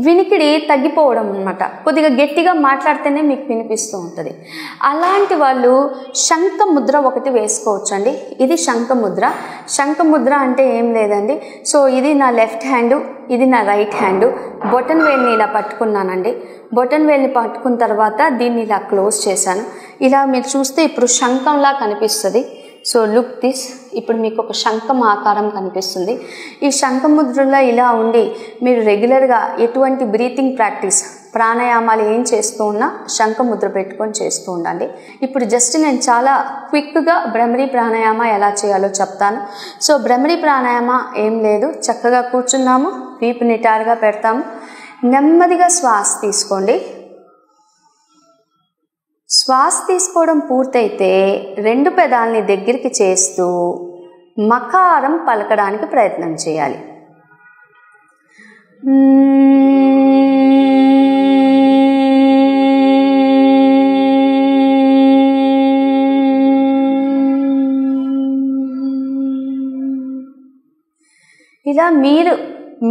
వినికిడి తగ్గిపోవడం అన్నమాట. కొద్దిగా గట్టిగా మాట్లాడితేనే మీకు వినిపిస్తూ ఉంటుంది. అలాంటి వాళ్ళు శంఖముద్ర ఒకటి వేసుకోవచ్చు అండి. ఇది శంఖముద్ర. శంఖముద్ర అంటే ఏం లేదండి. సో ఇది నా లెఫ్ట్ హ్యాండ్, ఇది నా రైట్ హ్యాండ్. బొటన్ వేలిని ఇలా పట్టుకున్నానండి. బొటన్ వేలిని పట్టుకున్న తర్వాత దీన్ని ఇలా క్లోజ్ చేశాను. ఇలా మీరు చూస్తే ఇప్పుడు శంఖంలా కనిపిస్తుంది. So look this. ఇప్పుడు మీకు ఒక శంఖం ఆకారం కనిపిస్తుంది. ఈ శంఖముద్రలో ఇలా ఉండి మీరు రెగ్యులర్గా ఎటువంటి బ్రీతింగ్ ప్రాక్టీస్ ప్రాణాయామాలు ఏం చేస్తూ ఉన్నా శంఖముద్ర పెట్టుకొని చేస్తూ ఉండండి. ఇప్పుడు జస్ట్ నేను చాలా క్విక్గా భ్రమరీ ప్రాణాయామ ఎలా చేయాలో చెప్తాను. సో భ్రమరీ ప్రాణాయామ ఏం లేదు, చక్కగా కూర్చున్నాము, వీపు నిటారుగా పెడతాము, నెమ్మదిగా శ్వాస తీసుకోండి. శ్వాస తీసుకోవడం పూర్తయితే రెండు పెదాలని దగ్గరికి చేస్తూ మకారం పలకడానికి ప్రయత్నం చేయాలి. ఇలా మీరు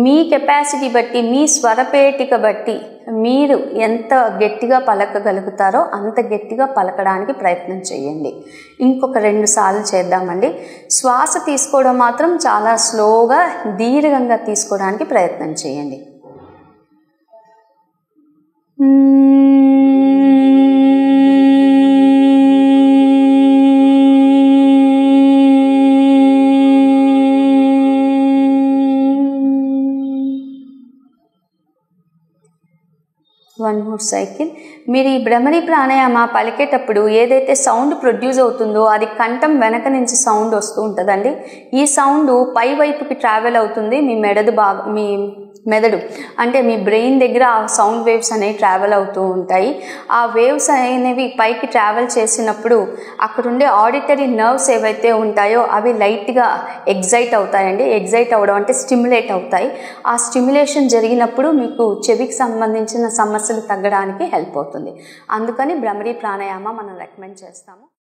మీ కెపాసిటీ బట్టి, మీ స్వరపేటిక బట్టి మీరు ఎంత గట్టిగా పలకగలుగుతారో అంత గట్టిగా పలకడానికి ప్రయత్నం చేయండి. ఇంకొక 2 సార్లు చేద్దామండి. శ్వాస తీసుకోవడం మాత్రం చాలా స్లోగా దీర్ఘంగా తీసుకోవడానికి ప్రయత్నం చేయండి. One more cycle. మీరు ఈ భ్రమరీ ప్రాణాయామ పలికేటప్పుడు ఏదైతే సౌండ్ ప్రొడ్యూస్ అవుతుందో అది కంఠం వెనక నుంచి సౌండ్ వస్తూ ఉంటుందండి. ఈ సౌండ్ పై వైపుకి ట్రావెల్ అవుతుంది. మీ మెదడు అంటే మీ బ్రెయిన్ దగ్గర ఆ సౌండ్ వేవ్స్ అనేవి ట్రావెల్ అవుతూ ఉంటాయి. ఆ వేవ్స్ అనేవి పైకి ట్రావెల్ చేసినప్పుడు అక్కడుండే ఆడిటరీ నర్వ్స్ ఏవైతే ఉంటాయో అవి లైట్గా ఎగ్జైట్ అవుతాయండి. ఎగ్జైట్ అవ్వడం అంటే స్టిమ్యులేట్ అవుతాయి. ఆ స్టిమ్యులేషన్ జరిగినప్పుడు మీకు చెవికి సంబంధించిన సమస్యలు తగ్గడానికి హెల్ప్ అవుతుంది. అందుకని భ్రమరీ ప్రాణాయామ మనం రికమెండ్ చేస్తాము.